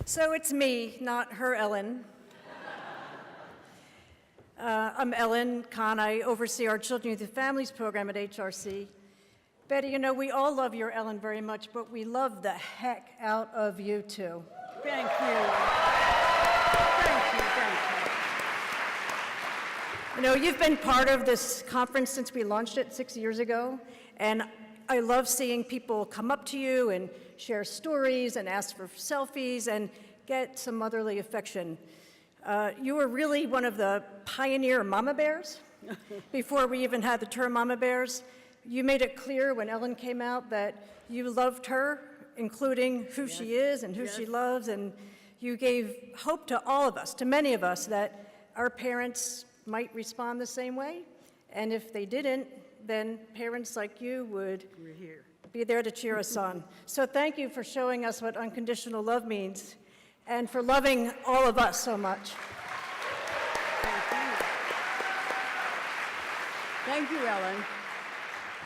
So it's me, not her Ellen. I'm Ellen Kahn. I oversee our Children, Youth, and Families program at HRC. Betty, you know, we all love your Ellen very much, but we love the heck out of you, too. Thank you. Thank you. You know, you've been part of this conference since we launched it 6 years ago, and I love seeing people come up to you and share stories and ask for selfies and get some motherly affection. You were really one of the pioneer mama bears before we even had the term mama bears. You made it clear when Ellen came out that you loved her, including who she is and who she loves, and you gave hope to all of us, to many of us, that our parents might respond the same way, and if they didn't, then parents like you would be there to cheer us on. So thank you for showing us what unconditional love means and for loving all of us so much. Thank you, Ellen.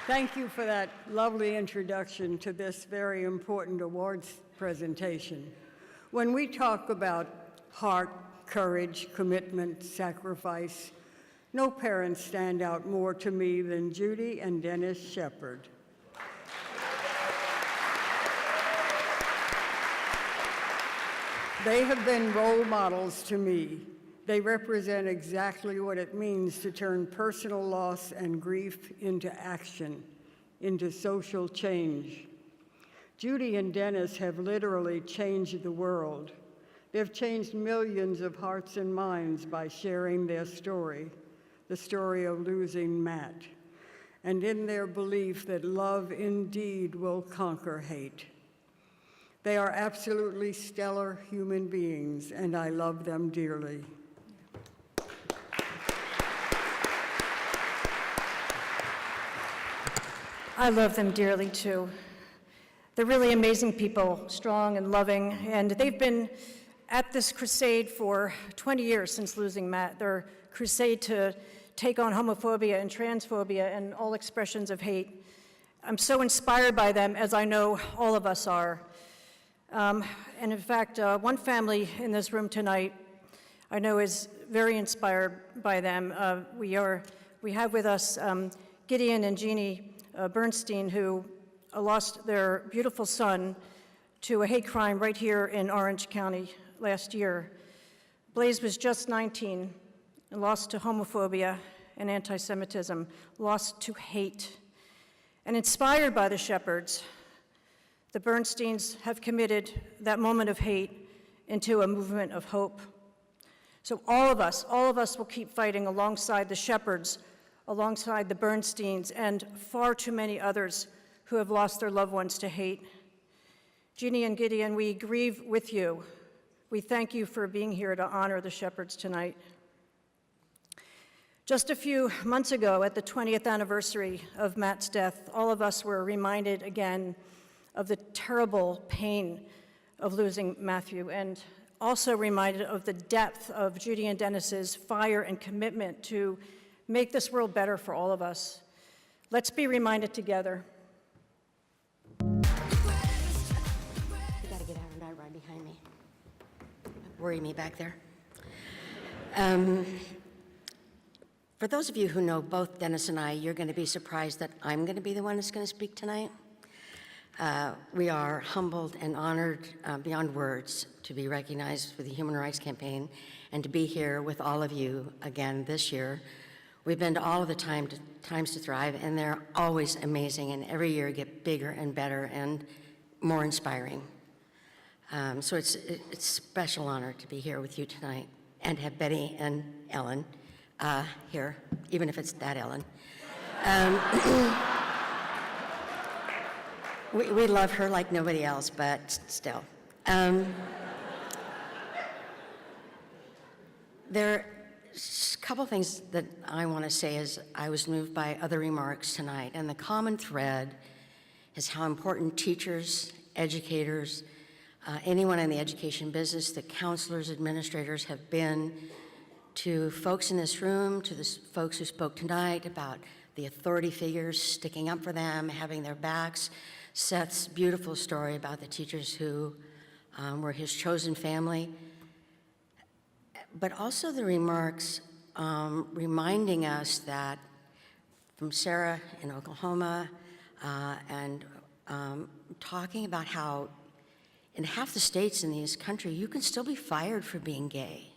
Thank you for that lovely introduction to this very important awards presentation. When we talk about heart, courage, commitment, sacrifice, no parents stand out more to me than Judy and Dennis Shepard. They have been role models to me. They represent exactly what it means to turn personal loss and grief into action, into social change. Judy and Dennis have literally changed the world. They've changed millions of hearts and minds by sharing their story, the story of losing Matt, and in their belief that love indeed will conquer hate. They are absolutely stellar human beings, and I love them dearly. I love them dearly, too. They're really amazing people, strong and loving, and they've been at this crusade for 20 years since losing Matt. Their crusade to take on homophobia and transphobia and all expressions of hate. I'm so inspired by them, as I know all of us are. And in fact, one family in this room tonight I know is very inspired by them. We have with us Gideon and Jeannie Bernstein, who lost their beautiful son to a hate crime right here in Orange County last year. Blaze was just 19 and lost to homophobia and anti-Semitism, lost to hate. And inspired by the Shepherds, the Bernsteins have committed that moment of hate into a movement of hope. So all of us will keep fighting alongside the Shepherds, alongside the Bernsteins, and far too many others who have lost their loved ones to hate. Jeannie and Gideon, we grieve with you. We thank you for being here to honor the Shepherds tonight. Just a few months ago, at the 20th anniversary of Matt's death, all of us were reminded again of the terrible pain of losing Matthew, and also reminded of the depth of Judy and Dennis's fire and commitment to make this world better for all of us. Let's be reminded together. You gotta get out and die right behind me. Worry me back there. For those of you who know both Dennis and I, you're gonna be surprised that I'm gonna be the one that's gonna speak tonight. We are humbled and honored beyond words to be recognized for the Human Rights Campaign and to be here with all of you again this year. We've been to all of the Times to Thrive, and they're always amazing, and every year get bigger and better and more inspiring. So it's a special honor to be here with you tonight and have Betty and Ellen here, even if it's that Ellen. We love her like nobody else, but still. There a couple things that I want to say is I was moved by other remarks tonight, and the common thread is how important teachers, educators, anyone in the education business, the counselors, administrators have been to folks in this room, to the folks who spoke tonight about the authority figures sticking up for them, having their backs. Seth's beautiful story about the teachers who We're his chosen family. But also the remarks reminding us that from Sarah in Oklahoma, and talking about how in half the states in this country, you can still be fired for being gay.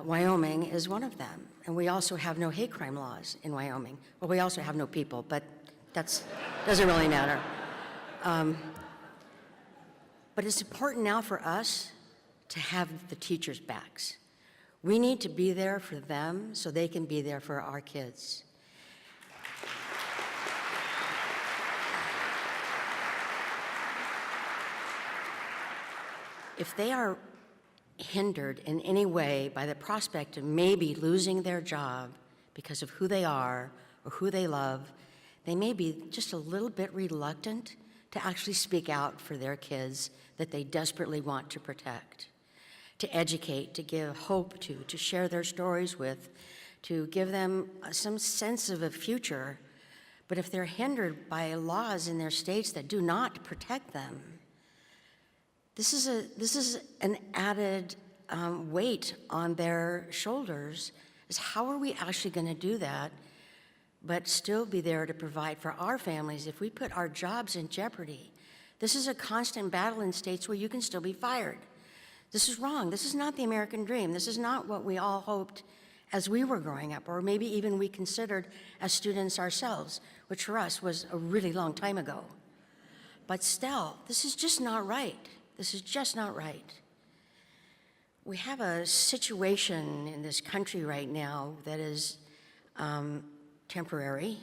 Wyoming is one of them. And we also have no hate crime laws in Wyoming. Well, we also have no people, but that doesn't really matter. But it's important now for us to have the teachers' backs. We need to be there for them so they can be there for our kids. If they are hindered in any way by the prospect of maybe losing their job because of who they are or who they love, they may be just a little bit reluctant to actually speak out for their kids that they desperately want to protect, to educate, to give hope to share their stories with, to give them some sense of a future. But if they're hindered by laws in their states that do not protect them, this is an added weight on their shoulders, is how are we actually going to do that, but still be there to provide for our families if we put our jobs in jeopardy? This is a constant battle in states where you can still be fired. This is wrong. This is not the American dream. This is not what we all hoped as we were growing up, or maybe even we considered as students ourselves, which for us was a really long time ago. But still, this is just not right. This is just not right. We have a situation in this country right now that is temporary.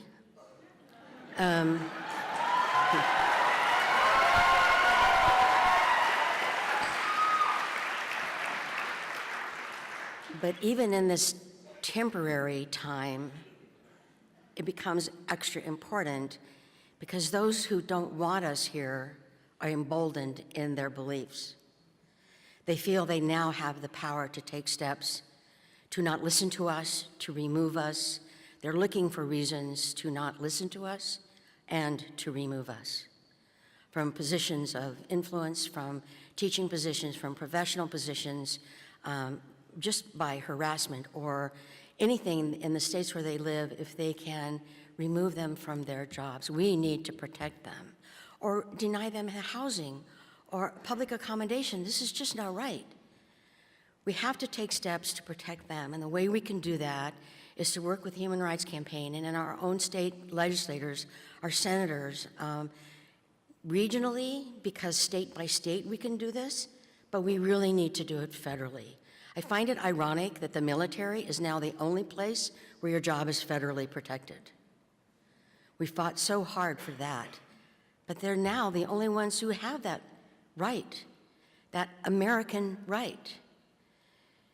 But even in this temporary time, it becomes extra important because those who don't want us here are emboldened in their beliefs. They feel they now have the power to take steps to not listen to us, to remove us. They're looking for reasons to not listen to us and to remove us from positions of influence, from teaching positions, from professional positions, just by harassment or anything in the states where they live. If they can remove them from their jobs, we need to protect them, or deny them housing or public accommodation. This is just not right. We have to take steps to protect them, and the way we can do that is to work with Human Rights Campaign and in our own state legislators, our senators, regionally, because state by state we can do this, but we really need to do it federally. I find it ironic that the military is now the only place where your job is federally protected. We fought so hard for that, but they're now the only ones who have that right, that American right.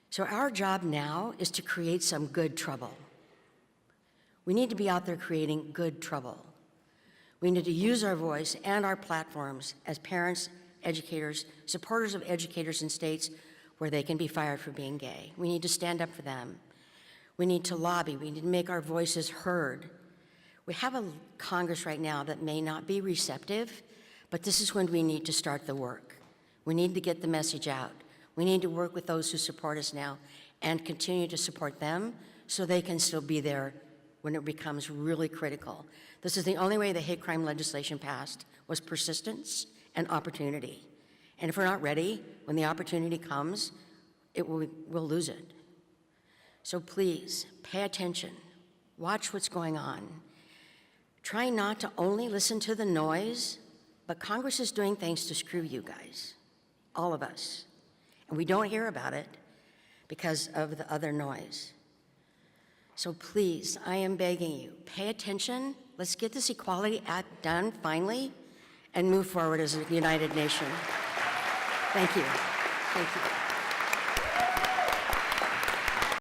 So our job now is to create some good trouble. We need to be out there creating good trouble. We need to use our voice and our platforms as parents, educators, supporters of educators in states where they can be fired for being gay. We need to stand up for them. We need to lobby. We need to make our voices heard. We have a Congress right now that may not be receptive, but this is when we need to start the work. We need to get the message out. We need to work with those who support us now and continue to support them so they can still be there when it becomes really critical. This is the only way the hate crime legislation passed, was persistence and opportunity. And if we're not ready, when the opportunity comes, we'll lose it. So please, pay attention. Watch what's going on. Try not to only listen to the noise, but Congress is doing things to screw you guys, all of us. And we don't hear about it because of the other noise. So please, I am begging you, pay attention. Let's get this Equality Act done finally and move forward as a united nation. Thank you. Thank you.